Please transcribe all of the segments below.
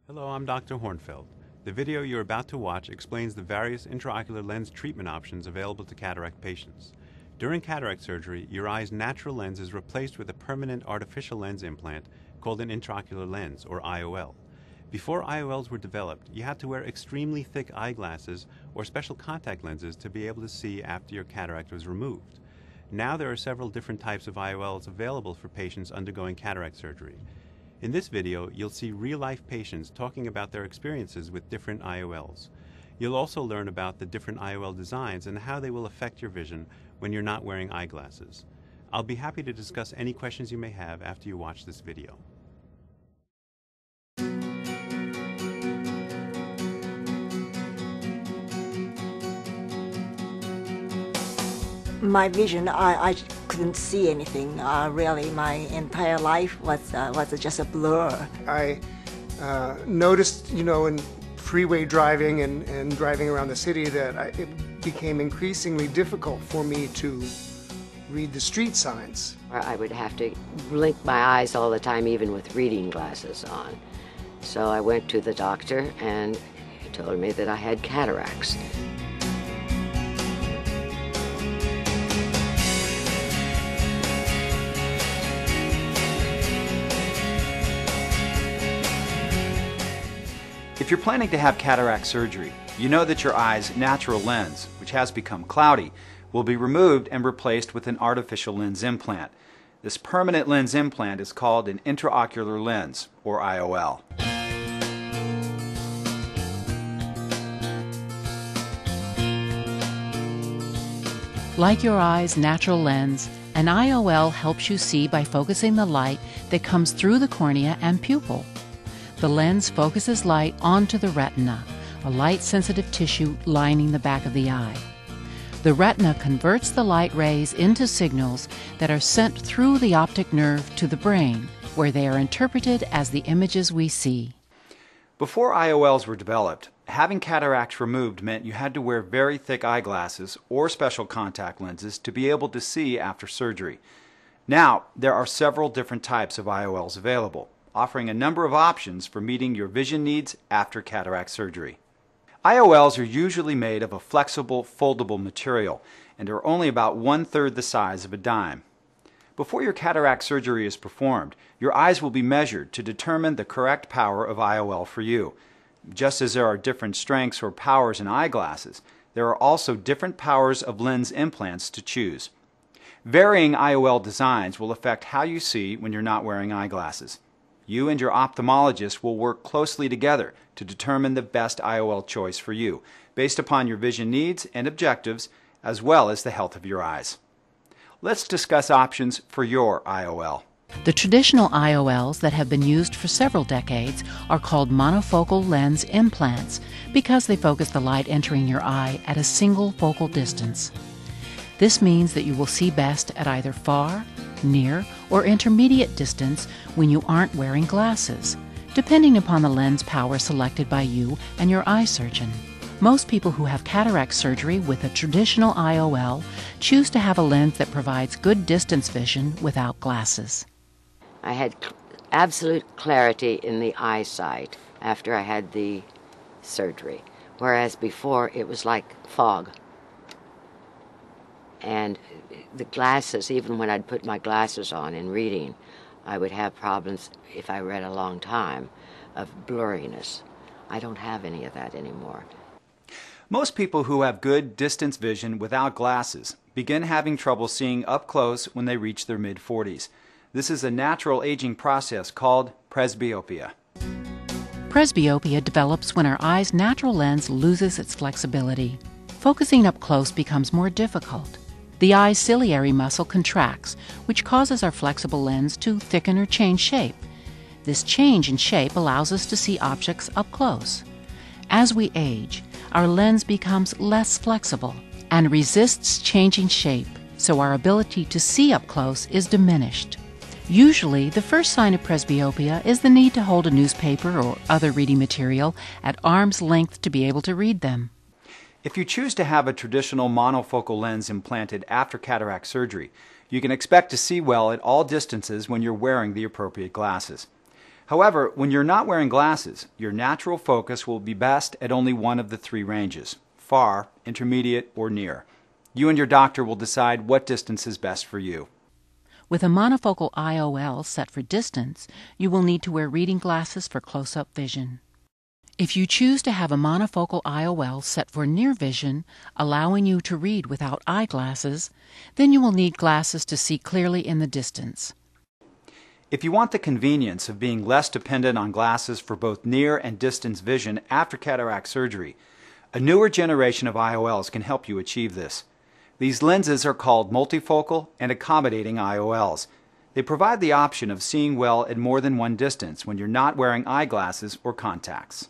Hello, I'm Dr. Hornfeld. The video you're about to watch explains the various intraocular lens treatment options available to cataract patients. During cataract surgery, your eye's natural lens is replaced with a permanent artificial lens implant called an intraocular lens, or IOL. Before IOLs were developed, you had to wear extremely thick eyeglasses or special contact lenses to be able to see after your cataract was removed. Now there are several different types of IOLs available for patients undergoing cataract surgery. In this video, you'll see real-life patients talking about their experiences with different IOLs. You'll also learn about the different IOL designs and how they will affect your vision when you're not wearing eyeglasses. I'll be happy to discuss any questions you may have after you watch this video. My vision, I couldn't see anything. Really, my entire life was just a blur. I noticed, in freeway driving and driving around the city that it became increasingly difficult for me to read the street signs. I would have to blink my eyes all the time, even with reading glasses on. So I went to the doctor and he told me that I had cataracts. If you're planning to have cataract surgery, you know that your eye's natural lens, which has become cloudy, will be removed and replaced with an artificial lens implant. This permanent lens implant is called an intraocular lens, or IOL. Like your eye's natural lens, an IOL helps you see by focusing the light that comes through the cornea and pupil. The lens focuses light onto the retina, a light-sensitive tissue lining the back of the eye. The retina converts the light rays into signals that are sent through the optic nerve to the brain, where they are interpreted as the images we see. Before IOLs were developed, having cataracts removed meant you had to wear very thick eyeglasses or special contact lenses to be able to see after surgery. Now, there are several different types of IOLs available, offering a number of options for meeting your vision needs after cataract surgery. IOLs are usually made of a flexible, foldable material and are only about 1/3 the size of a dime. Before your cataract surgery is performed, your eyes will be measured to determine the correct power of IOL for you. Just as there are different strengths or powers in eyeglasses, there are also different powers of lens implants to choose. Varying IOL designs will affect how you see when you're not wearing eyeglasses. You and your ophthalmologist will work closely together to determine the best IOL choice for you, based upon your vision needs and objectives, as well as the health of your eyes. Let's discuss options for your IOL. The traditional IOLs that have been used for several decades are called monofocal lens implants because they focus the light entering your eye at a single focal distance. This means that you will see best at either far, near, or intermediate distance when you aren't wearing glasses, depending upon the lens power selected by you and your eye surgeon. Most people who have cataract surgery with a traditional IOL choose to have a lens that provides good distance vision without glasses. I had absolute clarity in the eyesight after I had the surgery, whereas before it was like fog. And the glasses, even when I'd put my glasses on in reading, I would have problems, if I read a long time, of blurriness. I don't have any of that anymore. Most people who have good distance vision without glasses begin having trouble seeing up close when they reach their mid-40s. This is a natural aging process called presbyopia. Presbyopia develops when our eye's natural lens loses its flexibility. Focusing up close becomes more difficult. The eye's ciliary muscle contracts, which causes our flexible lens to thicken or change shape. This change in shape allows us to see objects up close. As we age, our lens becomes less flexible and resists changing shape, so our ability to see up close is diminished. Usually, the first sign of presbyopia is the need to hold a newspaper or other reading material at arm's length to be able to read them. If you choose to have a traditional monofocal lens implanted after cataract surgery, you can expect to see well at all distances when you're wearing the appropriate glasses. However, when you're not wearing glasses, your natural focus will be best at only one of the three ranges: far, intermediate, or near. You and your doctor will decide what distance is best for you. With a monofocal IOL set for distance, you will need to wear reading glasses for close-up vision. If you choose to have a monofocal IOL set for near vision, allowing you to read without eyeglasses, then you will need glasses to see clearly in the distance. If you want the convenience of being less dependent on glasses for both near and distance vision after cataract surgery, a newer generation of IOLs can help you achieve this. These lenses are called multifocal and accommodating IOLs. They provide the option of seeing well at more than one distance when you're not wearing eyeglasses or contacts.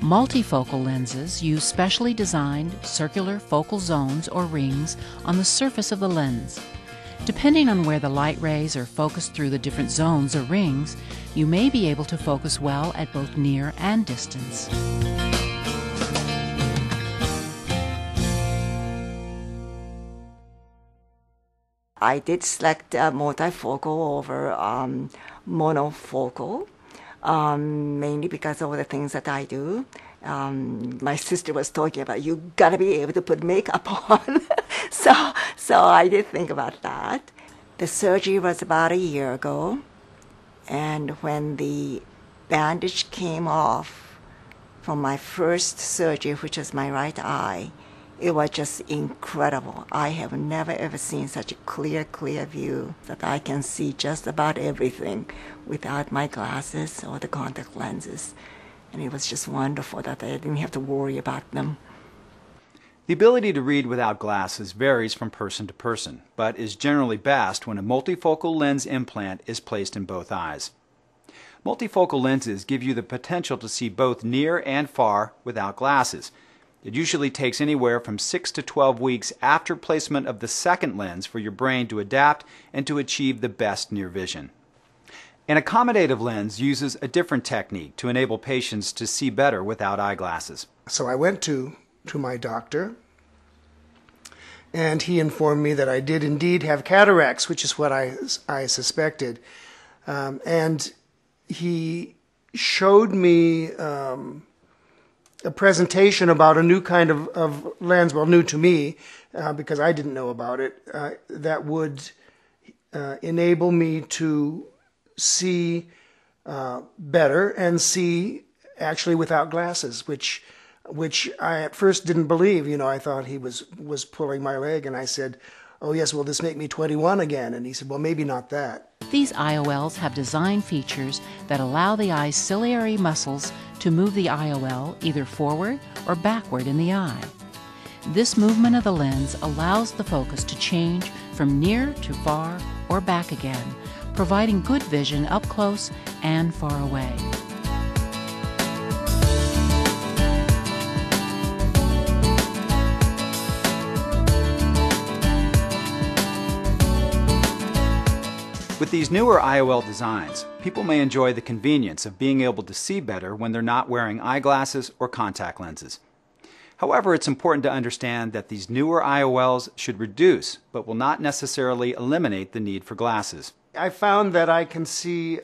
Multifocal lenses use specially designed circular focal zones or rings on the surface of the lens. Depending on where the light rays are focused through the different zones or rings, you may be able to focus well at both near and distance. I did select multifocal over monofocal, mainly because of the things that I do. My sister was talking about, you gotta be able to put makeup on. So I did think about that. The surgery was about a year ago, and when the bandage came off from my first surgery, which was my right eye, it was just incredible. I have never ever seen such a clear view that I can see just about everything without my glasses or the contact lenses. And it was just wonderful that I didn't have to worry about them. The ability to read without glasses varies from person to person, but is generally best when a multifocal lens implant is placed in both eyes. Multifocal lenses give you the potential to see both near and far without glasses. It usually takes anywhere from 6 to 12 weeks after placement of the second lens for your brain to adapt and to achieve the best near vision. An accommodative lens uses a different technique to enable patients to see better without eyeglasses. So I went to my doctor, and he informed me that I did indeed have cataracts, which is what I suspected. And he showed me a presentation about a new kind of lens, well, new to me, because I didn't know about it, that would enable me to see better and see actually without glasses, which I at first didn't believe. You know, I thought he was pulling my leg, and I said, "Oh yes, will this make me 21 again?" And he said, "Well, maybe not that." These IOLs have design features that allow the eye's ciliary muscles to move the IOL either forward or backward in the eye. This movement of the lens allows the focus to change from near to far or back again, providing good vision up close and far away. With these newer IOL designs, people may enjoy the convenience of being able to see better when they're not wearing eyeglasses or contact lenses. However, it's important to understand that these newer IOLs should reduce, but will not necessarily eliminate the need for glasses. I found that I can see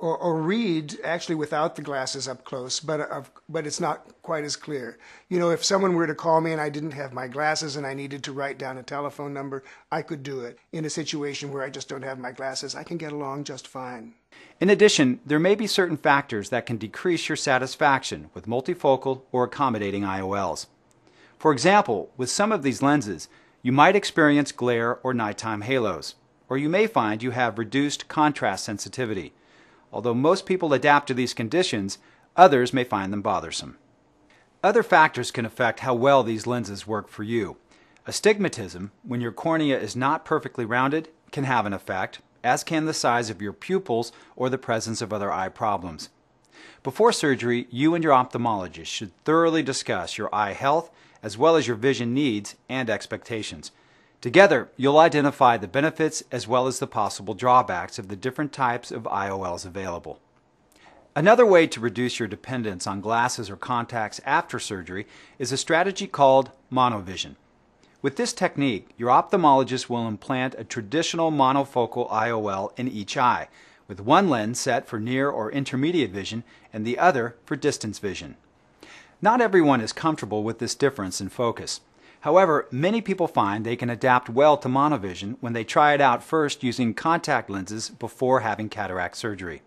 or read actually without the glasses up close, but it's not quite as clear. You know, if someone were to call me and I didn't have my glasses and I needed to write down a telephone number, I could do it. In a situation where I just don't have my glasses, I can get along just fine. In addition, there may be certain factors that can decrease your satisfaction with multifocal or accommodating IOLs. For example, with some of these lenses, you might experience glare or nighttime halos, or you may find you have reduced contrast sensitivity. Although most people adapt to these conditions, others may find them bothersome. Other factors can affect how well these lenses work for you. Astigmatism, when your cornea is not perfectly rounded, can have an effect, as can the size of your pupils or the presence of other eye problems. Before surgery, you and your ophthalmologist should thoroughly discuss your eye health as well as your vision needs and expectations. Together, you'll identify the benefits as well as the possible drawbacks of the different types of IOLs available. Another way to reduce your dependence on glasses or contacts after surgery is a strategy called monovision. With this technique, your ophthalmologist will implant a traditional monofocal IOL in each eye, with one lens set for near or intermediate vision and the other for distance vision. Not everyone is comfortable with this difference in focus. However, many people find they can adapt well to monovision when they try it out first using contact lenses before having cataract surgery.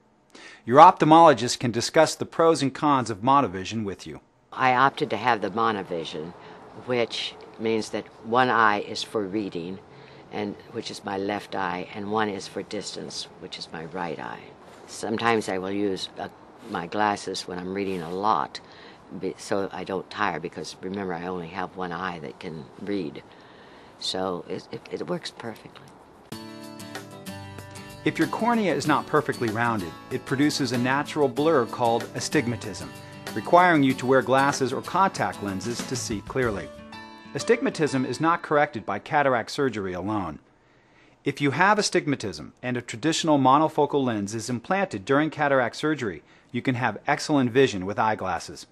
Your ophthalmologist can discuss the pros and cons of monovision with you. I opted to have the monovision, which means that one eye is for reading, and which is my left eye, and one is for distance, which is my right eye. Sometimes I will use my glasses when I'm reading a lot, so I don't tire, because remember, I only have one eye that can read. So it works perfectly. If your cornea is not perfectly rounded, it produces a natural blur called astigmatism, requiring you to wear glasses or contact lenses to see clearly. Astigmatism is not corrected by cataract surgery alone. If you have astigmatism and a traditional monofocal lens is implanted during cataract surgery, you can have excellent vision with eyeglasses.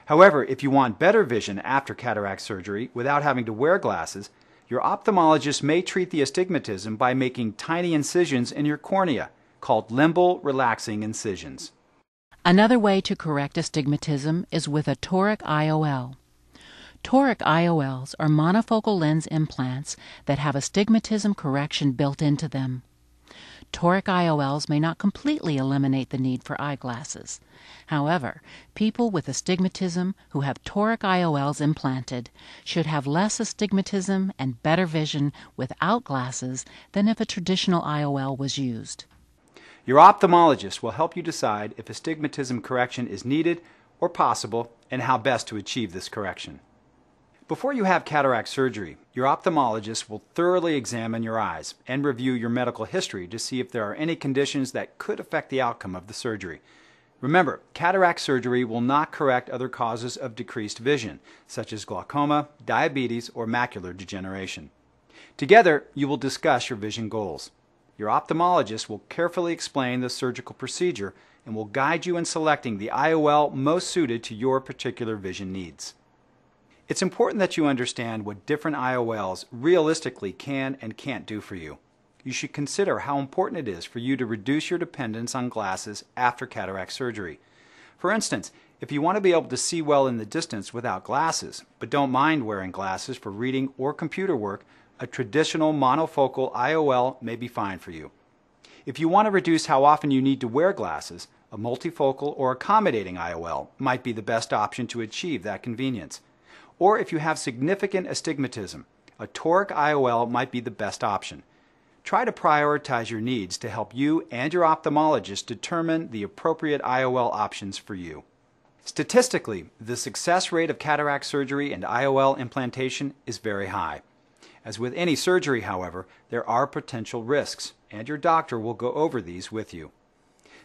However, if you want better vision after cataract surgery without having to wear glasses, your ophthalmologist may treat the astigmatism by making tiny incisions in your cornea, called limbal relaxing incisions. Another way to correct astigmatism is with a toric IOL. Toric IOLs are monofocal lens implants that have astigmatism correction built into them. Toric IOLs may not completely eliminate the need for eyeglasses. However, people with astigmatism who have toric IOLs implanted should have less astigmatism and better vision without glasses than if a traditional IOL was used. Your ophthalmologist will help you decide if astigmatism correction is needed or possible and how best to achieve this correction. Before you have cataract surgery, your ophthalmologist will thoroughly examine your eyes and review your medical history to see if there are any conditions that could affect the outcome of the surgery. Remember, cataract surgery will not correct other causes of decreased vision, such as glaucoma, diabetes, or macular degeneration. Together, you will discuss your vision goals. Your ophthalmologist will carefully explain the surgical procedure and will guide you in selecting the IOL most suited to your particular vision needs. It's important that you understand what different IOLs realistically can and can't do for you. You should consider how important it is for you to reduce your dependence on glasses after cataract surgery. For instance, if you want to be able to see well in the distance without glasses, but don't mind wearing glasses for reading or computer work, a traditional monofocal IOL may be fine for you. If you want to reduce how often you need to wear glasses, a multifocal or accommodating IOL might be the best option to achieve that convenience. Or if you have significant astigmatism, a toric IOL might be the best option. Try to prioritize your needs to help you and your ophthalmologist determine the appropriate IOL options for you. Statistically, the success rate of cataract surgery and IOL implantation is very high. As with any surgery, however, there are potential risks, and your doctor will go over these with you.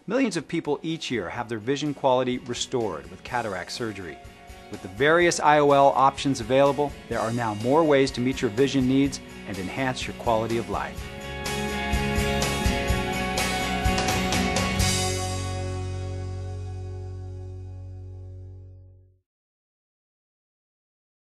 Millions of people each year have their vision quality restored with cataract surgery. With the various IOL options available, there are now more ways to meet your vision needs and enhance your quality of life.